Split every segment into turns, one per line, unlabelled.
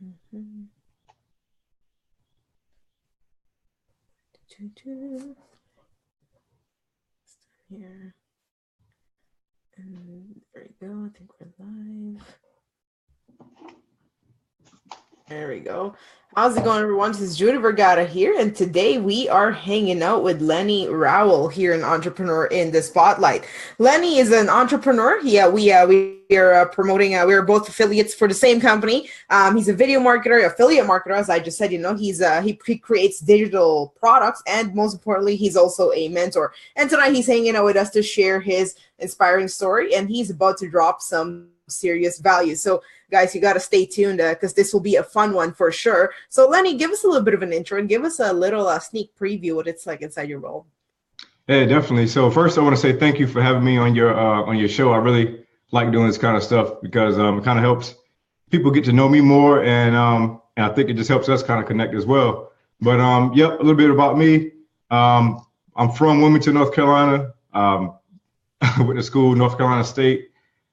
Mhm. Here. And there we go. I think we're live. There we go. How's it going, everyone? This is Judy Vergara here, and today we are hanging out with Lenny Rowell here, an entrepreneur in the spotlight. Lenny is an entrepreneur. We are promoting. We are both affiliates for the same company. He's a video marketer, affiliate marketer, as I just said. He creates digital products, and most importantly, he's also a mentor. And tonight he's hanging out with us to share his inspiring story, and he's about to drop some serious value. So guys, you got to stay tuned because this will be a fun one for sure. So Lenny, give us a little bit of an intro and give us a little sneak preview what it's like inside your role.
Yeah, definitely. So first, I want to say thank you for having me on your show. I really like doing this kind of stuff because it kind of helps people get to know me more, and I think it just helps us kind of connect as well. But yep, a little bit about me. I'm from Wilmington, North Carolina. Went to school, North Carolina State,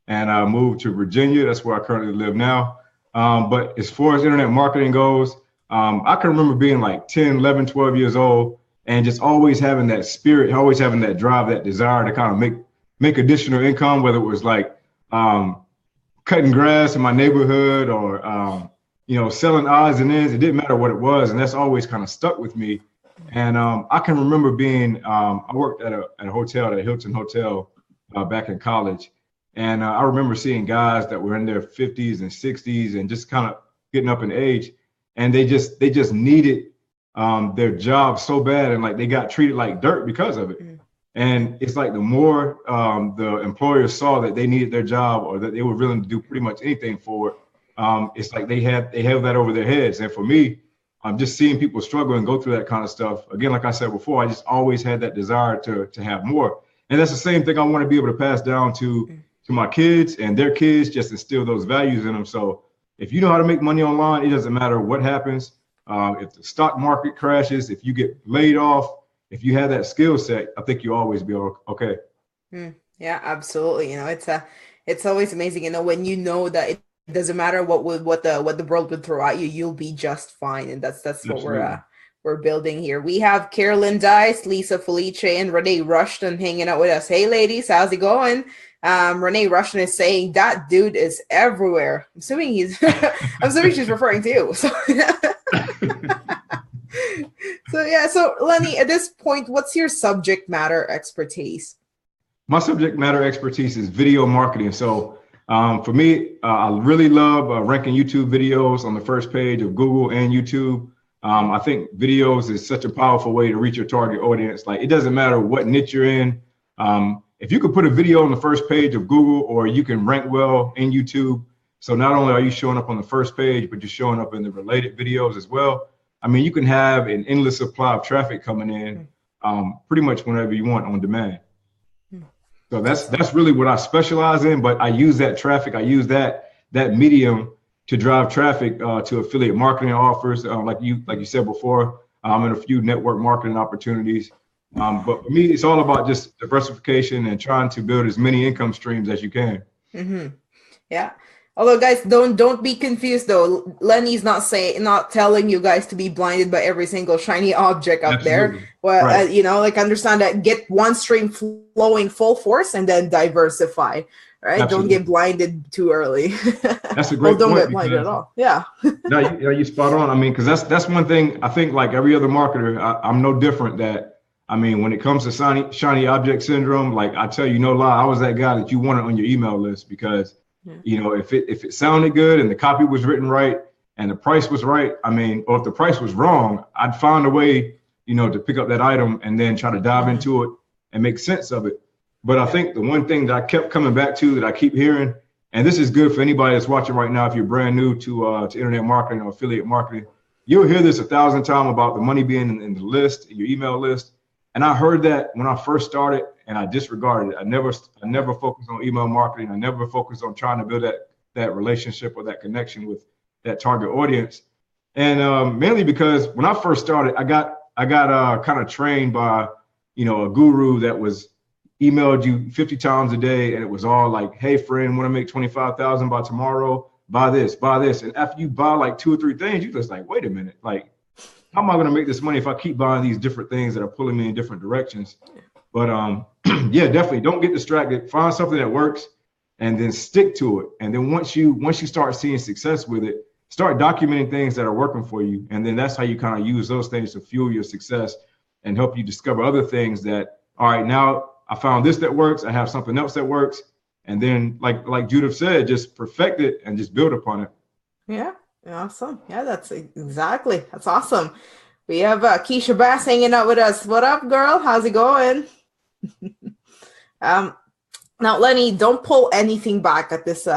and I moved to Virginia. That's where I currently live now. But as far as internet marketing goes, I can remember being like 10, 11, 12 years old and just always having that spirit, always having that drive, that desire to kind of make additional income, whether it was like cutting grass in my neighborhood or, selling odds and ends. It didn't matter what it was. And that's always kind of stuck with me. And I can remember I worked at a hotel, at a Hilton Hotel back in college. And I remember seeing guys that were in their 50s and 60s and just kind of getting up in age. And they just needed their job so bad, and like they got treated like dirt because of it. And it's like the more the employers saw that they needed their job or that they were willing to do pretty much anything for it, it's like they have that over their heads. And for me, I'm just seeing people struggle and go through that kind of stuff. Again, like I said before, I just always had that desire to have more. And that's the same thing I want to be able to pass down to my kids and their kids, just instill those values in them. So if you know how to make money online, it doesn't matter what happens. If the stock market crashes, if you get laid off, if you have that skill set, I think you'll always be okay.
Yeah, absolutely. It's always amazing, when you know that it doesn't matter what the world would throw at you, you'll be just fine. And that's
Absolutely.
what we're building here. We have Carolyn Dice, Lisa Felice, and Renee Rushton hanging out with us. Hey ladies, how's it going? Renee Rushton is saying that dude is everywhere. I'm assuming I'm assuming she's referring to you. So So Lenny, at this point, what's your subject matter expertise?
My subject matter expertise is video marketing. So for me, I really love ranking YouTube videos on the first page of Google and YouTube. I think videos is such a powerful way to reach your target audience. Like, it doesn't matter what niche you're in. If you could put a video on the first page of Google, or you can rank well in YouTube. So not only are you showing up on the first page, but you're showing up in the related videos as well. I mean, you can have an endless supply of traffic coming in pretty much whenever you want on demand. So that's really what I specialize in, but I use that traffic. I use that medium to drive traffic to affiliate marketing offers. Like you said before, and a few network marketing opportunities. But for me, it's all about just diversification and trying to build as many income streams as you can.
Yeah. Although, guys, don't be confused though. Lenny's not telling you guys to be blinded by every single shiny object out
Absolutely.
there. Well,
right.
Understand that. Get one stream flowing full force and then diversify. Right?
Absolutely.
Don't get blinded too early.
That's a great
don't
point.
Get blinded at all. Yeah.
No, you spot on. I mean, because that's one thing I think. Like every other marketer, I'm no different. When it comes to shiny object syndrome, like I tell you, no lie, I was that guy that you wanted on your email list because. If it sounded good and the copy was written right and the price was right, or if the price was wrong, I'd find a way, to pick up that item and then try to dive into it and make sense of it. But I think the one thing that I kept coming back to, that I keep hearing, and this is good for anybody that's watching right now, if you're brand new to internet marketing or affiliate marketing, you'll hear this 1,000 times about the money being in the list, in your email list. And I heard that when I first started, and I disregarded it. I never focused on email marketing. I never focused on trying to build that relationship or that connection with that target audience. And mainly because when I first started, I got kind of trained by, a guru that was emailed you 50 times a day, and it was all like, "Hey friend, want to make 25,000 by tomorrow? buy this, buy this. And after you buy like 2 or 3 things, you just like, wait a minute, like, how am I going to make this money if I keep buying these different things that are pulling me in different directions? But yeah, definitely don't get distracted. Find something that works and then stick to it. And then once you start seeing success with it, start documenting things that are working for you. And then that's how you kind of use those things to fuel your success and help you discover other things that, all right, now I found this that works. I have something else that works. And then like Judith said, just perfect it and just build upon it.
Yeah. Awesome. Yeah, that's awesome. We have Keisha Bass hanging out with us. What up, girl? How's it going? Now, Lenny, don't pull anything back at this.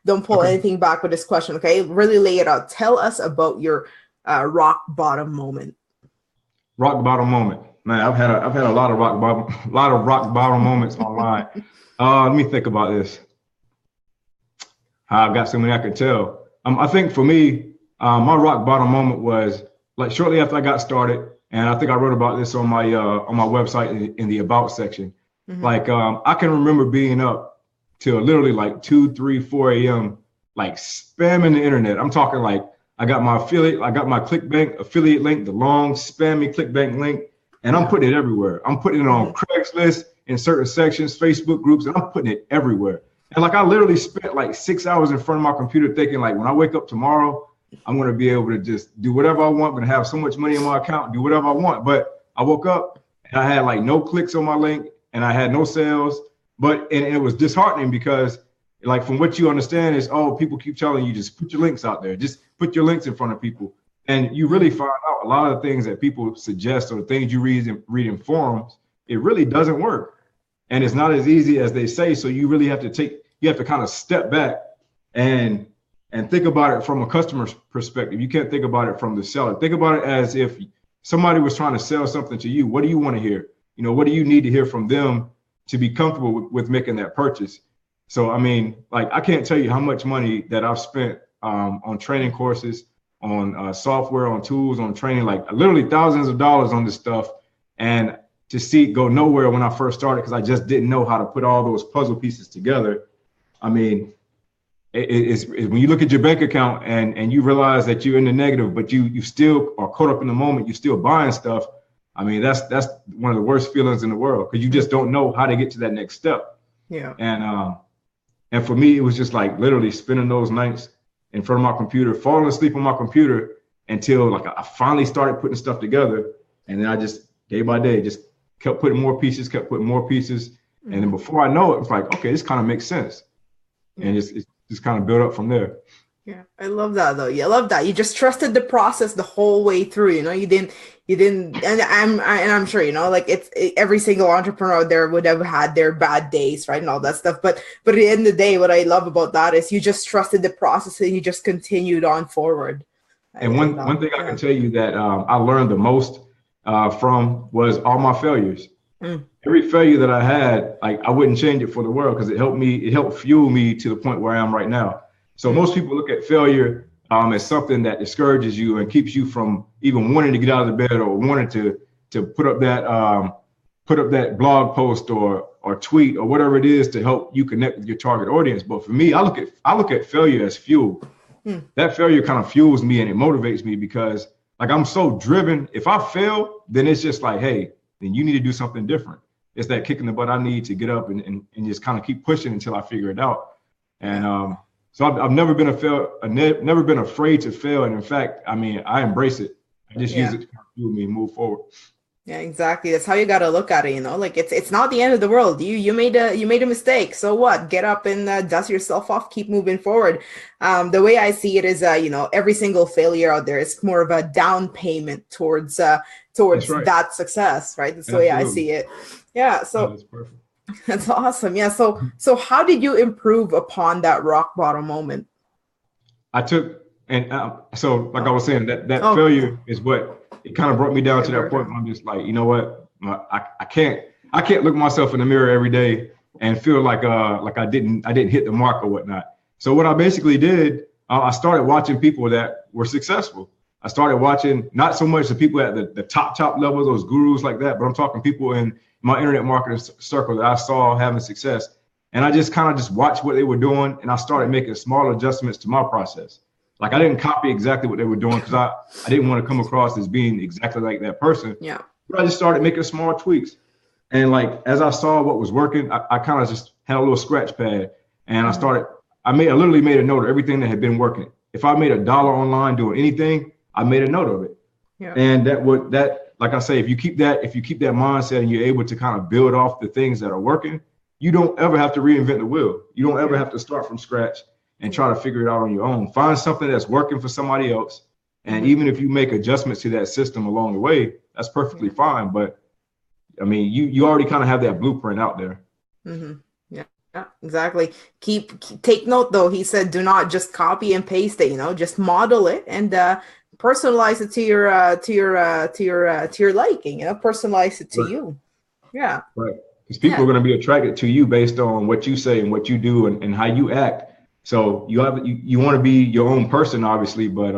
Don't pull anything back with this question. Okay, really lay it out. Tell us about your rock bottom moment.
Rock bottom moment, man. I've had a lot of rock bottom moments online. Let me think about this. I've got so many I could tell. I think for me, my rock bottom moment was like shortly after I got started, and I think I wrote about this on my website in the about section. Mm-hmm. Like I can remember being up till literally like 2, 3, 4 a.m. like spamming the internet. I'm talking like I got my ClickBank affiliate link, the long spammy ClickBank link, and I'm putting it everywhere. I'm putting it on Craigslist in certain sections, Facebook groups, and I'm putting it everywhere. And like I literally spent like 6 hours in front of my computer thinking like when I wake up tomorrow, I'm going to be able to just do whatever I want. I'm going to have so much money in my account, do whatever I want. But I woke up and I had like no clicks on my link and I had no sales. And it was disheartening because like from what you understand is, oh, people keep telling you just put your links out there. Just put your links in front of people. And you really find out a lot of the things that people suggest or the things you read in forums, it really doesn't work. And it's not as easy as they say. So you really have to kind of step back and think about it from a customer's perspective. You can't think about it from the seller. Think about it as if somebody was trying to sell something to you. What do you want to hear? You know, what do you need to hear from them to be comfortable with making that purchase? So, I mean, like, I can't tell you how much money that I've spent on training courses, on software, on tools, on training, like literally thousands of dollars on this stuff. And to see it go nowhere when I first started, because I just didn't know how to put all those puzzle pieces together. I mean, it's when you look at your bank account and you realize that you're in the negative, but you still are caught up in the moment, you're still buying stuff. I mean, that's one of the worst feelings in the world because you just don't know how to get to that next step.
Yeah.
And for me, it was just like literally spending those nights in front of my computer, falling asleep on my computer until like I finally started putting stuff together. And then I just day by day just kept putting more pieces. And then before I know it, it's like, okay, this kind of makes sense. And it's just kind of built up from there.
Yeah, I love that though. Yeah, I love that. You just trusted the process the whole way through. You know, you didn't, and I'm sure, you know, like every single entrepreneur there would have had their bad days, right, and all that stuff. But at the end of the day, what I love about that is you just trusted the process and you just continued on forward.
And one thing I can tell you that I learned the most from was all my failures. Every failure that I had, like I wouldn't change it for the world because it helped fuel me to the point where I am right now. So most people look at failure as something that discourages you and keeps you from even wanting to get out of the bed or wanting to put up that blog post or tweet or whatever it is to help you connect with your target audience. But for me, I look at failure as fuel. That failure kind of fuels me and it motivates me because like I'm so driven. If I fail, then it's just like, hey, then you need to do something different. It's that kick in the butt I need to get up and just kind of keep pushing until I figure it out. And so I've never been never been afraid to fail. And in fact, I mean, I embrace it. I just use it to fuel me and move forward.
Yeah, exactly. That's how you got to look at it. You know, like it's not the end of the world. You made a mistake. So what? Get up and dust yourself off. Keep moving forward. The way I see it is, you know, every single failure out there is more of a down payment towards that success, right? That's the way I see it. Yeah. So
that's perfect.
That's awesome. Yeah. So how did you improve upon that rock bottom moment?
So like I was saying, that failure is what it kind of brought me down to that point where I'm just like, you know what, I can't look myself in the mirror every day and feel like I didn't hit the mark or whatnot. So what I basically did, I started watching people that were successful. I started watching not so much the people at the top level, those gurus like that, but I'm talking people in my internet marketing circle that I saw having success. And I just kind of just watched what they were doing, and I started making small adjustments to my process. Like I didn't copy exactly what they were doing because I didn't want to come across as being exactly like that person.
Yeah.
But I just started making small tweaks. And like as I saw what was working, I kind of just had a little scratch pad, and I literally made a note of everything that had been working. If I made $1 online doing anything, I made a note of it.
Yeah.
And like I say, if you keep that mindset and you're able to kind of build off the things that are working, you don't ever have to reinvent the wheel. You don't ever have to start from scratch and try to figure it out on your own. Find something that's working for somebody else. And even if you make adjustments to that system along the way, that's perfectly fine. But I mean, you already kind of have that blueprint out there.
Yeah, exactly. Take note though. He said, do not just copy and paste it, just model it and personalize it to your liking, personalize it to you. Yeah.
Right. Because people are going to be attracted to you based on what you say and what you do and how you act. So you want to be your own person, obviously, but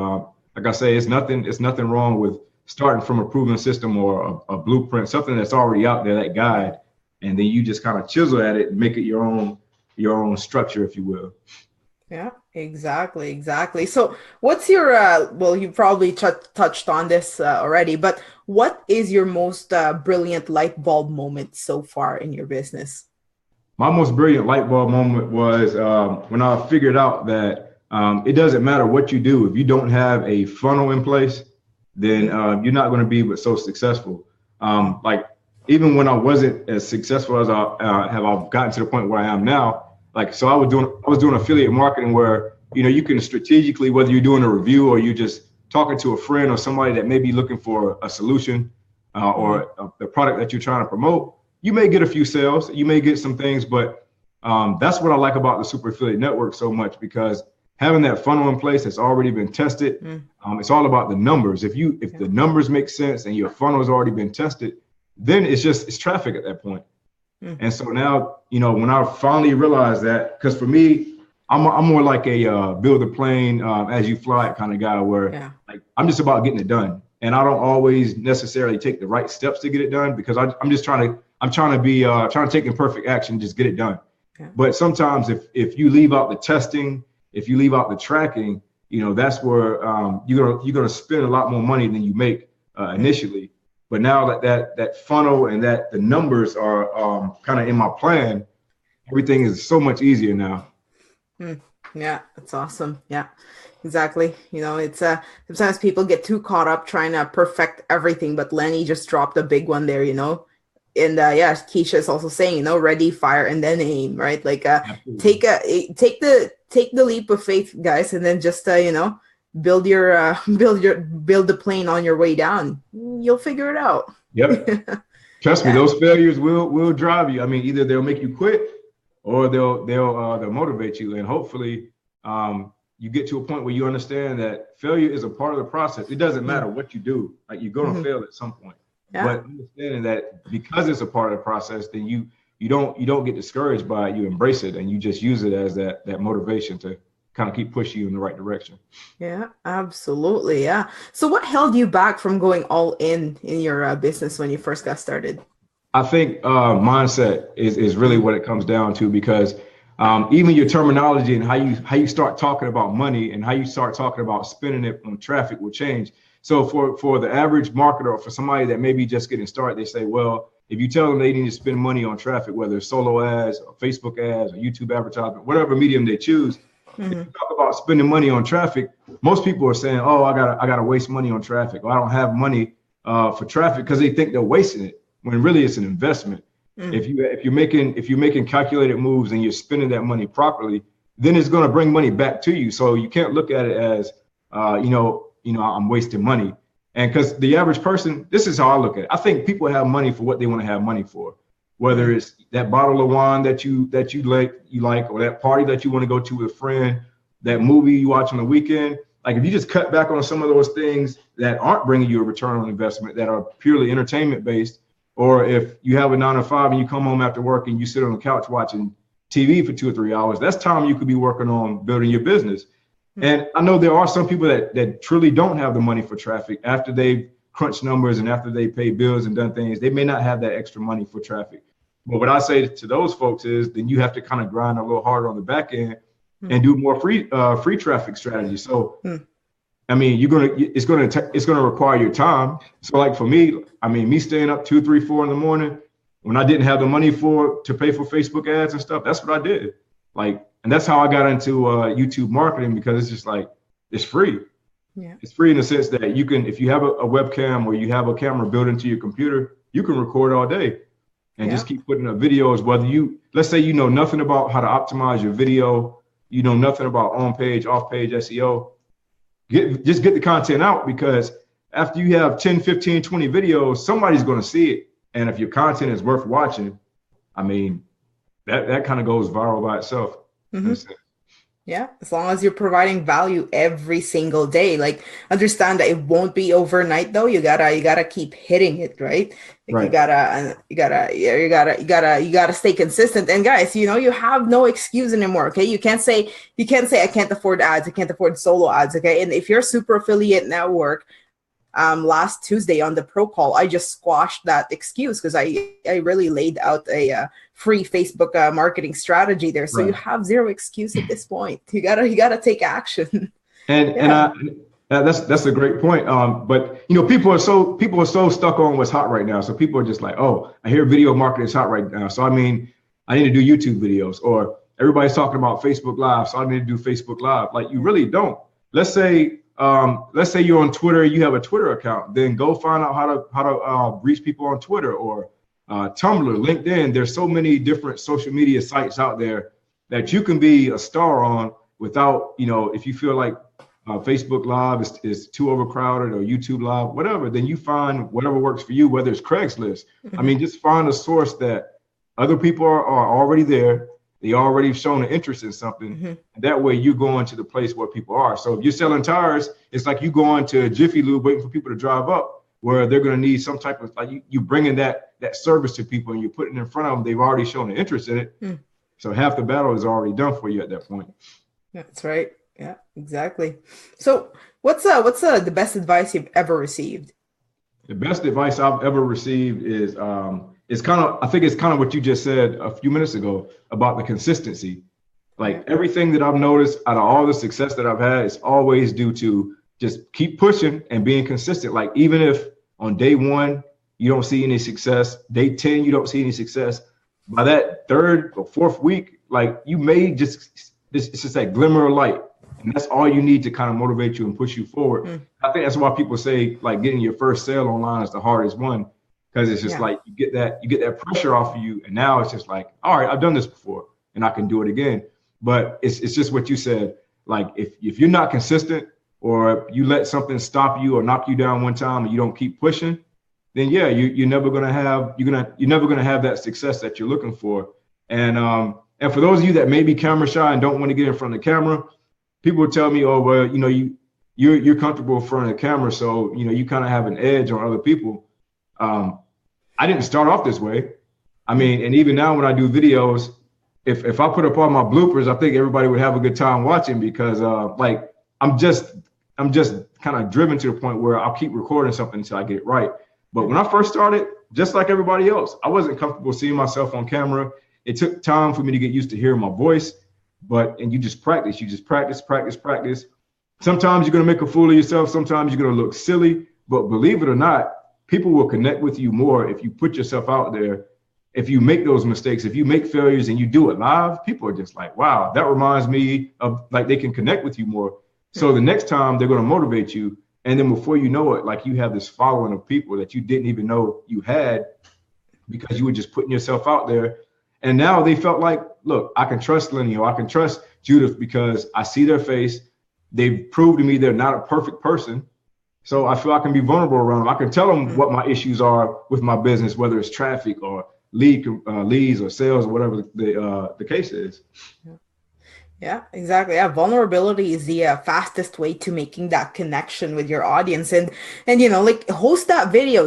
like I say, it's nothing wrong with starting from a proven system or a blueprint, something that's already out there, that guide, and then you just kind of chisel at it and make it your own structure, if you will.
Yeah, exactly. So what's your, well, you probably touched on this already, but what is your most brilliant light bulb moment so far in your business?
My most brilliant light bulb moment was when I figured out that it doesn't matter what you do. If you don't have a funnel in place, then you're not going to be so successful. Like even when I wasn't as successful as I've gotten to the point where I am now, like, so I was doing affiliate marketing where, you can strategically, whether you're doing a review or you're just talking to a friend or somebody that may be looking for a solution or the product that you're trying to promote, you may get a few sales, you may get some things, but that's what I like about the Super Affiliate Network so much, because having that funnel in place that's already been tested, it's all about the numbers. If the numbers make sense and your funnel has already been tested, then it's traffic at that point. And so now, when I finally realized that, because for me, I'm more like a build a plane as you fly it kind of guy, where like I'm just about getting it done, and I don't always necessarily take the right steps to get it done, because I'm trying to take imperfect action, just get it done. But sometimes if you leave out the testing, if you leave out the tracking, that's where you're gonna spend a lot more money than you make initially. But now that funnel and that the numbers are kind of in my plan, everything is so much easier now.
Yeah, that's awesome. Yeah, exactly. It's sometimes people get too caught up trying to perfect everything, but Lenny just dropped a big one there, And Keisha is also saying, ready, fire, and then aim, right? Like take the leap of faith, guys, and then just build the plane on your way down. You'll figure it out.
Yep. Trust me, those failures will drive you. I mean, either they'll make you quit or they'll motivate you. And hopefully you get to a point where you understand that failure is a part of the process. It doesn't matter what you do. Like, you're going to fail at some point. But understanding that because it's a part of the process, then you don't get discouraged by it. You embrace it and you just use it as that motivation to kind of keep pushing you in the right direction.
Yeah, absolutely. Yeah. So what held you back from going all in your business when you first got started?
I think mindset is really what it comes down to, because even your terminology and how you start talking about money and how you start talking about spending it on traffic will change. So for the average marketer, or for somebody that may be just getting started, they say, well, if you tell them they need to spend money on traffic, whether it's solo ads or Facebook ads or YouTube advertisement, whatever medium they choose, if you talk about spending money on traffic, most people are saying, oh, I gotta waste money on traffic, or I don't have money for traffic, because they think they're wasting it, when really it's an investment. If you're making calculated moves and you're spending that money properly, then it's going to bring money back to you. So you can't look at it as I'm wasting money. And because the average person, this is how I look at it. I think people have money for what they want to have money for, whether it's that bottle of wine that you like, or that party that you want to go to with a friend, that movie you watch on the weekend. Like, if you just cut back on some of those things that aren't bringing you a return on investment, that are purely entertainment based, or if you have a 9 to 5 and you come home after work and you sit on the couch watching TV for 2 or 3 hours, that's time you could be working on building your business. And I know there are some people that truly don't have the money for traffic. After they've crunched numbers and after they pay bills and done things, they may not have that extra money for traffic. But what I say to those folks is then you have to kind of grind a little harder on the back end
Mm,
and do more free traffic strategy. So
mm,
I mean, it's gonna require your time. So like for me, I mean, me staying up 2, 3, 4 in the morning when I didn't have the money to pay for Facebook ads and stuff, that's what I did. Like, and that's how I got into YouTube marketing because it's just like it's free.
yeah,
It's free in the sense that you can, if you have a webcam or you have a camera built into your computer, you can record all day and
yeah,
just keep putting up videos. Whether let's say you know nothing about how to optimize your video, you know nothing about on page, off page SEO, just get the content out because after you have 10, 15, 20 videos, somebody's going to see it. And if your content is worth watching, I mean, that kind of goes viral by itself.
hmm, yeah. As long as you're providing value every single day, like understand that it won't be overnight though. You gotta keep hitting it, right? Like
Right.
yeah, you gotta stay consistent. And guys, you have no excuse anymore. Okay, you can't say I can't afford ads, I can't afford solo ads. Okay, and if you're super affiliate network, last Tuesday on the pro call, I just squashed that excuse because I really laid out a free Facebook marketing strategy there. So you
Right.
have zero excuse at this point. You gotta take action.
And
Yeah.
that's a great point. But people are so stuck on what's hot right now. So people are just like, oh, I hear video marketing is hot right now. So I mean, I need to do YouTube videos, or everybody's talking about Facebook Live, so I need to do Facebook Live. Like you really don't. Let's say you're on Twitter, you have a Twitter account, then go find out how to reach people on Twitter or Tumblr, LinkedIn. There's so many different social media sites out there that you can be a star on without, if you feel like Facebook Live is too overcrowded or YouTube Live, whatever, then you find whatever works for you, whether it's Craigslist. I
Mhm.
mean, just find a source that other people are already there. They already shown an interest in something.
Mhm.
And that way you go into the place where people are. So if you're selling tires, it's like you going to Jiffy Lube waiting for people to drive up where they're going to need some type of, like you bringing that service to people and you're putting it in front of them. They've already shown an interest in it.
Mm.
So half the battle is already done for you at that point.
That's right. Yeah, exactly. So what's the best advice you've ever received?
The best advice I've ever received is I think it's kind of what you just said a few minutes ago about the consistency.
Yeah.
Like everything that I've noticed out of all the success that I've had is always due to just keep pushing and being consistent. Like even if on day 1 you don't see any success, day 10 you don't see any success, by that 3rd or 4th week, like you may it's just that glimmer of light. And that's all you need to kind of motivate you and push you forward.
Mm.
I think that's why people say like getting your first sale online is the hardest one, because it's just
Yeah.
like you get that pressure off of you, and now it's just like, all right, I've done this before and I can do it again. But it's just what you said. Like if you're not consistent, or you let something stop you or knock you down one time and you don't keep pushing, then yeah, you're never gonna have that success that you're looking for. And for those of you that may be camera shy and don't want to get in front of the camera, people will tell me, oh well, you're comfortable in front of the camera, so you kind of have an edge on other people. I didn't start off this way. I mean, and even now when I do videos, if I put up all my bloopers, I think everybody would have a good time watching because like I'm just kind of driven to the point where I'll keep recording something until I get it right. But when I first started, just like everybody else, I wasn't comfortable seeing myself on camera. It took time for me to get used to hearing my voice, and you just practice. You just practice. Sometimes you're going to make a fool of yourself. Sometimes you're going to look silly, but believe it or not, people will connect with you more if you put yourself out there. If you make those mistakes, if you make failures and you do it live, people are just like, wow, that reminds me of, like, they can connect with you more. So the next time they're going to motivate you. And then before you know it, like you have this following of people that you didn't even know you had because you were just putting yourself out there. And now they felt like, look, I can trust Lenny or I can trust Judith because I see their face. They've proved to me they're not a perfect person. So I feel I can be vulnerable around them. I can tell them what my issues are with my business, whether it's traffic or leads or sales or whatever the case is.
Yeah, exactly. Yeah, vulnerability is the fastest way to making that connection with your audience, and like host that video.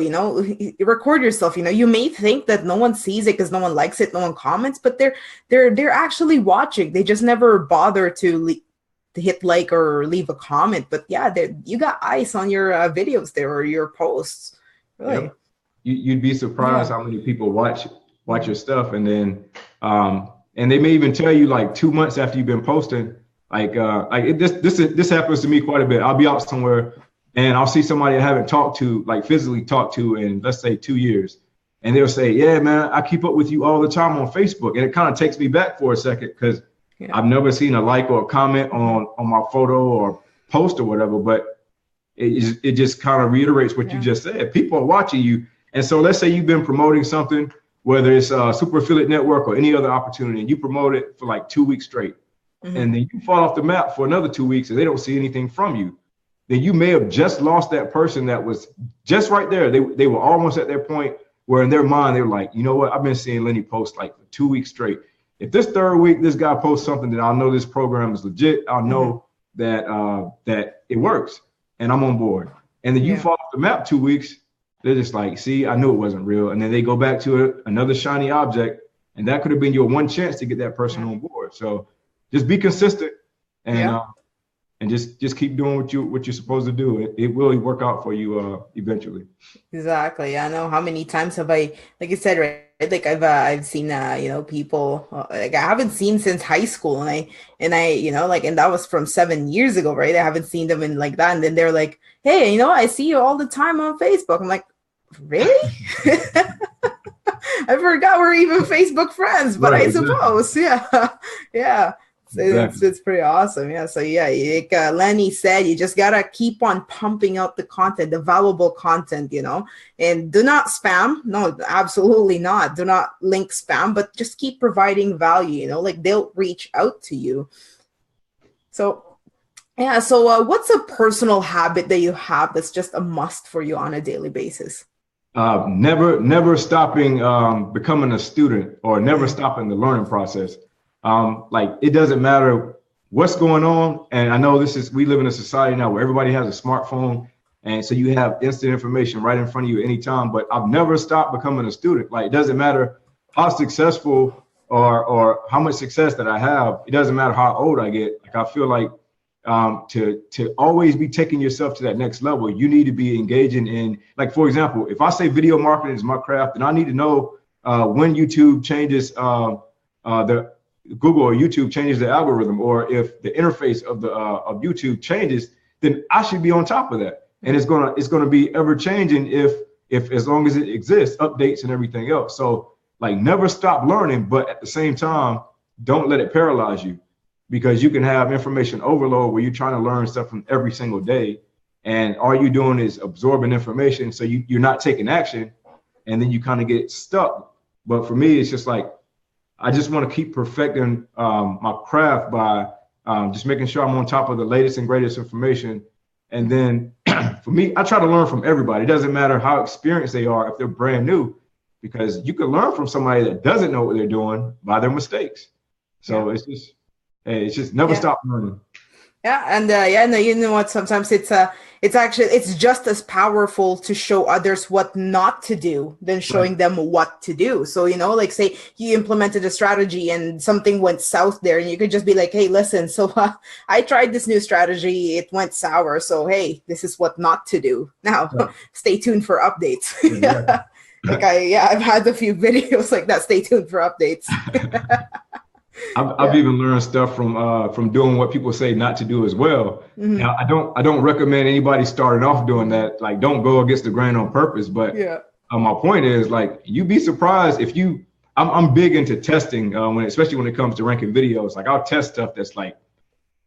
Record yourself. You may think that no one sees it because no one likes it, no one comments, but they're actually watching. They just never bother to hit like or leave a comment. But yeah, you got eyes on your videos there or your posts. Really?
Yep. You'd be surprised
Yeah.
how many people watch watch your stuff, and then and they may even tell you like 2 months after you've been posting, this happens to me quite a bit. I'll be out somewhere and I'll see somebody I haven't talked to, like physically talked to in, let's say, 2 years. And they'll say, yeah, man, I keep up with you all the time on Facebook. And it kind of takes me back for a second because I've never seen a like or a comment on my photo or post or whatever, but it just kind of reiterates what you just said. People are watching you. And so let's say you've been promoting something, whether it's a super affiliate network or any other opportunity, and you promote it for like 2 weeks straight. And then you fall off the map for another 2 weeks and they don't see anything from you. Then you may have just lost that person that was just right there. They were almost at their point where in their mind, they were like, you know what? I've been seeing Lenny post like for 2 weeks straight. If this third week, this guy posts something that I'll know this program is legit, I'll know that that it works and I'm on board. And then you fall off the map 2 weeks, they're just like, see, I knew it wasn't real. And then they go back to another shiny object, and that could have been your one chance to get that person on board. So just be consistent and just keep doing what you're supposed to do. It will work out for you eventually.
Exactly. I know how many times have I, like you said, right? Like I've seen people like I haven't seen since high school, and I and that was from 7 years ago, right? I haven't seen them in like that, and then they're like, hey, I see you all the time on Facebook. I'm like, really? I forgot we're even Facebook friends, but I suppose, yeah. It's pretty awesome. Yeah. So like Lenny said, you just gotta keep on pumping out the content, the valuable content, and do not spam. No, absolutely not. Do not link spam, but just keep providing value, like they'll reach out to you. So what's a personal habit that you have that's just a must for you on a daily basis?
Never stopping becoming a student, or never stopping the learning process. Like it doesn't matter what's going on. And I know we live in a society now where everybody has a smartphone. And so you have instant information right in front of you anytime, but I've never stopped becoming a student. Like it doesn't matter how successful or how much success that I have. It doesn't matter how old I get. Like I feel like to always be taking yourself to that next level, you need to be engaging in, like, for example, if I say video marketing is my craft, then I need to know when YouTube changes Google or YouTube changes the algorithm, or if the interface of YouTube changes, then I should be on top of that. And it's gonna be ever changing if as long as it exists, updates and everything else. So like never stop learning, but at the same time, don't let it paralyze you, because you can have information overload where you're trying to learn stuff from every single day, and all you're doing is absorbing information. So you're not taking action, and then you kind of get stuck. But for me, it's just like, I just want to keep perfecting my craft by just making sure I'm on top of the latest and greatest information. And then for me, I try to learn from everybody. It doesn't matter how experienced they are if they're brand new, because you can learn from somebody that doesn't know what they're doing by their mistakes. So it's just never stop learning.
Yeah, and you know what? Sometimes it's just as powerful to show others what not to do than showing them what to do. So like say you implemented a strategy and something went south there, and you could just be like, hey, listen, so I tried this new strategy, it went sour, so hey, this is what not to do. Now stay tuned for updates. Like I've had a few videos like that. Stay tuned for updates.
I've even learned stuff from doing what people say not to do as well. Now, I don't recommend anybody starting off doing that. Like, don't go against the grain on purpose. But my point is, like, you'd be surprised if I'm big into testing, especially when it comes to ranking videos. Like, I'll test stuff that's like,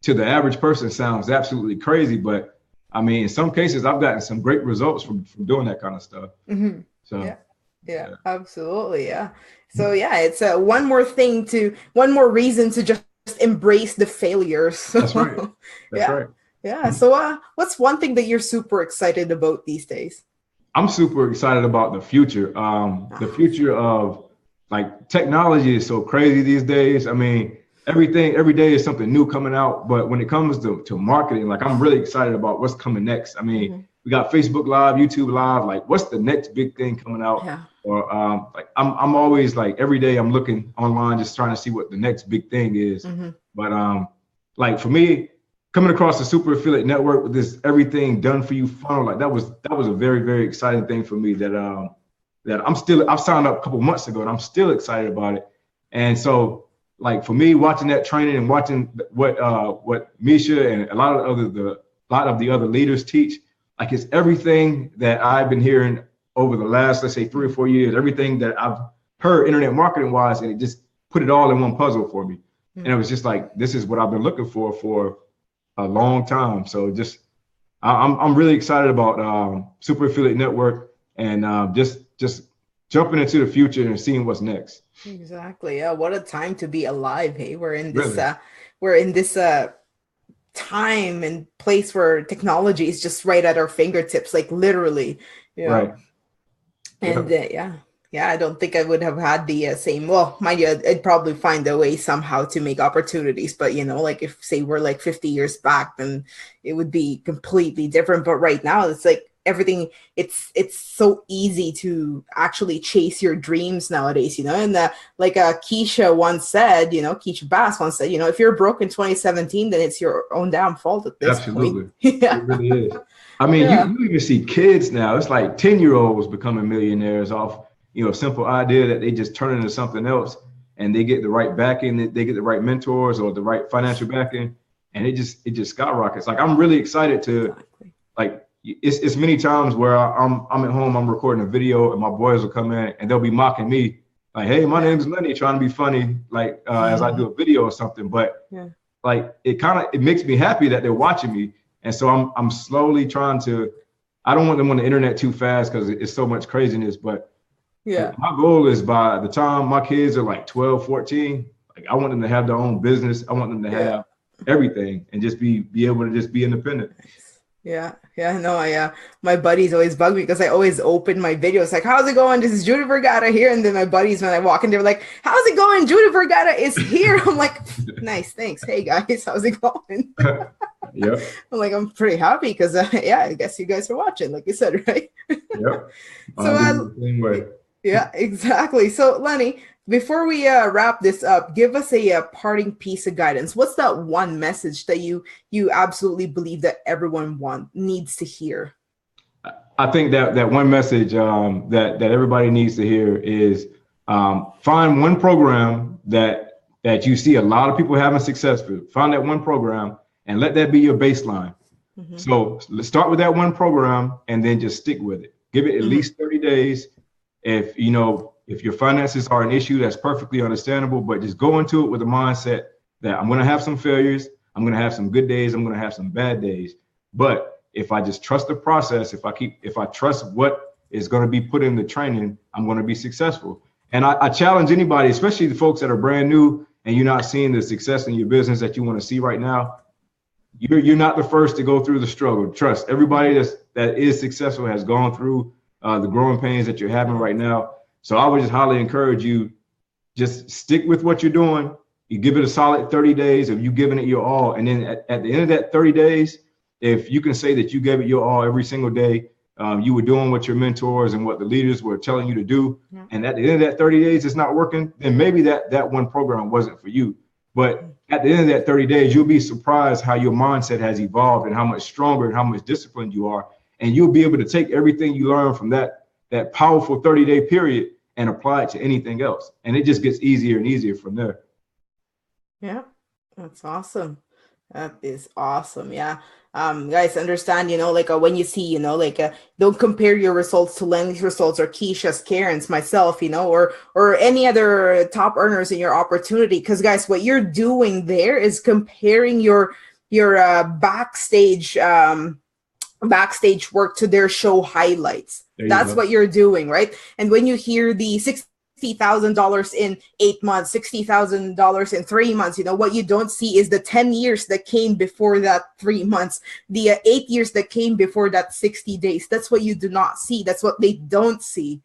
to the average person sounds absolutely crazy, but I mean, in some cases, I've gotten some great results from doing that kind of stuff. So
yeah, absolutely, yeah. So it's one more reason to just embrace the failures.
That's right. That's right.
Yeah. So what's one thing that you're super excited about these days?
I'm super excited about the future. The future of like technology is so crazy these days. I mean, every day is something new coming out. But when it comes to marketing, like I'm really excited about what's coming next. I mean, we got Facebook Live, YouTube Live. Like, what's the next big thing coming out? Or like I'm always like every day I'm looking online just trying to see what the next big thing is. But like for me, coming across the super affiliate network with this everything done for you funnel, like that was a very, very exciting thing for me that that I've signed up a couple months ago and I'm still excited about it. And so like for me, watching that training and watching what Misha and a lot of the other leaders teach, like it's everything that I've been hearing over the last, let's say 3 or 4 years, everything that I've heard internet marketing wise, and it just put it all in one puzzle for me. And it was just like, this is what I've been looking for a long time. So just, I'm really excited about Super Affiliate Network and just jumping into the future and seeing what's next.
Exactly. Yeah. What a time to be alive. Hey,
Really,
we're in this time and place where technology is just right at our fingertips, like literally, you know.
right.
And
Yep.
yeah, I don't think I would have had the same. Well, mind you, I'd probably find a way somehow to make opportunities. But like if say we're like 50 years back, then it would be completely different. But right now, it's like everything. It's so easy to actually chase your dreams nowadays. And like Keisha once said, Keisha Bass once said, if you're broke in 2017, then it's your own damn fault at this point.
Absolutely.
Yeah,
It really is. I mean, you,
yeah.
you even see kids now. It's like 10-year-olds becoming millionaires off, a simple idea that they just turn into something else and they get the right backing, they get the right mentors or the right financial backing, and it just skyrockets. Like I'm really excited to
Exactly.
like it's many times where I'm at home, I'm recording a video and my boys will come in and they'll be mocking me like, hey, my
Yeah.
name's Lenny, trying to be funny, like as I do a video or something. But
Yeah.
like it makes me happy that they're watching me. And so I'm slowly trying to, I don't want them on the internet too fast because it's so much craziness. But
Yeah.
my goal is by the time my kids are like 12, 14, like I want them to have their own business. I want them to
Yeah.
have everything and just be able to just be independent.
Yeah, yeah, no, my buddies always bug me because I always open my videos like, "How's it going? This is Judy Vergara here," and then my buddies when I walk in, they're like, "How's it going? Judy Vergara is here." I'm like, "Nice, thanks. Hey guys, how's it going?"
Yep.
I'm like, I'm pretty happy because yeah, I guess you guys are watching, like you said, right?
Yep.
So
I'll do the same way.
yeah, exactly. So, Lenny, before we wrap this up, give us a parting piece of guidance. What's that one message that you absolutely believe that everyone needs to hear?
I think that one message that everybody needs to hear is find one program that you see a lot of people having success with. Find that one program and let that be your baseline.
Hmm.
So let's start with that one program and then just stick with it. Give it at
Hmm.
least 30 days. If your finances are an issue, that's perfectly understandable, but just go into it with a mindset that I'm going to have some failures. I'm going to have some good days. I'm going to have some bad days. But if I just trust the process, if I trust what is going to be put in the training, I'm going to be successful. And I challenge anybody, especially the folks that are brand new and you're not seeing the success in your business that you want to see right now. You're not the first to go through the struggle. Trust everybody that is successful has gone through the growing pains that you're having right now. So I would just highly encourage you, just stick with what you're doing. You give it a solid 30 days of you giving it your all. And then at the end of that 30 days, if you can say that you gave it your all every single day, you were doing what your mentors and what the leaders were telling you to do.
Yeah.
And at the end of that 30 days, it's not working, then maybe that one program wasn't for you. But at the end of that 30 days, you'll be surprised how your mindset has evolved and how much stronger and how much disciplined you are. And you'll be able to take everything you learn from that powerful 30-day period and apply it to anything else. And it just gets easier and easier from there.
Yeah, that's awesome. That is awesome. Yeah. Guys, understand, like when you see, like don't compare your results to Lenny's results or Keisha's, Karen's, myself, or any other top earners in your opportunity. Because guys, what you're doing there is comparing your backstage work to their show highlights.
There you
That's
go.
what you're doing, right? And when you hear the $60,000 in 8 months, $60,000 in 3 months, what you don't see is the 10 years that came before that 3 months, the 8 years that came before that 60 days. That's what you do not see. That's what they don't see,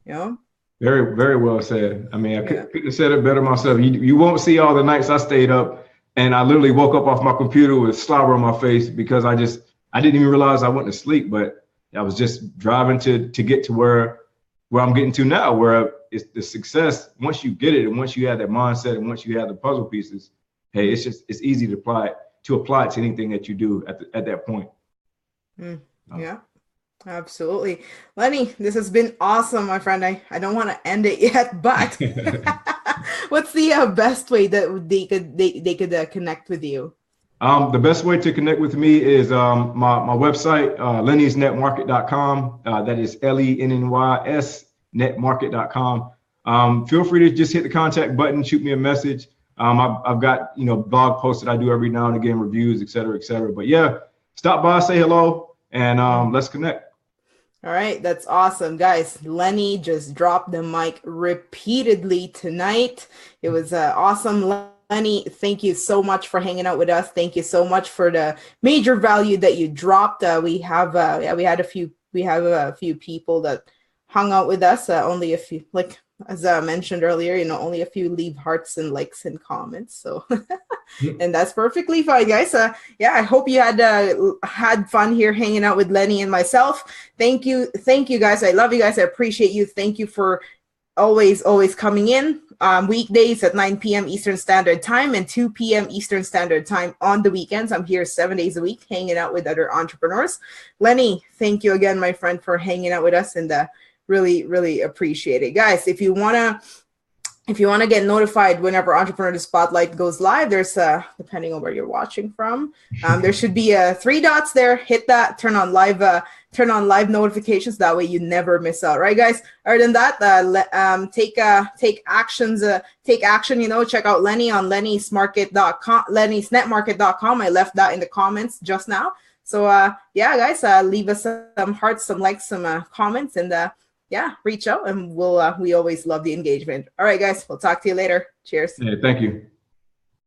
you know?
Very, very well said. I mean, I
Yeah.
couldn't have said it better myself. You won't see all the nights I stayed up and I literally woke up off my computer with slobber on my face because I didn't even realize I went to sleep, but I was just driving to get to where I'm getting to now, where it's the success. Once you get it and once you have that mindset and once you have the puzzle pieces, hey, it's easy to apply it to anything that you do at that point.
Mm,
Um,
yeah. Absolutely. Lenny, this has been awesome, my friend. I don't want to end it yet, but what's the best way that they could connect with you?
The best way to connect with me is my website, lennysnetmarket.com. That is Lennys netmarket.com. Feel free to just hit the contact button, shoot me a message. I've got blog posts that I do every now and again, reviews, et cetera, et cetera. But yeah, stop by, say hello, and let's connect.
All right, that's awesome, guys. Lenny just dropped the mic repeatedly tonight. It was awesome. Lenny, thank you so much for hanging out with us. Thank you so much for the major value that you dropped. We have a few people that hung out with us. Only a few, like as I mentioned earlier, only a few leave hearts and likes and comments. So, and that's perfectly fine, guys. Yeah, I hope you had fun here hanging out with Lenny and myself. Thank you, guys. I love you guys. I appreciate you. Thank you for always coming in. Weekdays at 9 p.m. Eastern Standard Time and 2 p.m. Eastern Standard Time on the weekends. I'm here 7 days a week hanging out with other entrepreneurs. Lenny, thank you again, my friend, for hanging out with us, and really appreciate it. Guys, if you want to get notified whenever Entrepreneur Spotlight goes live, there's depending on where you're watching from, there should be 3 dots there. Hit that, turn on live notifications. That way you never miss out, right, guys? Other than that, take action. Check out Lenny on lennysmarket.com, lennysnetmarket.com. I left that in the comments just now. So yeah, guys, leave us some hearts, some likes, some comments, and yeah, reach out, and we always love the engagement. All right, guys, we'll talk to you later. Cheers.
Yeah, thank you.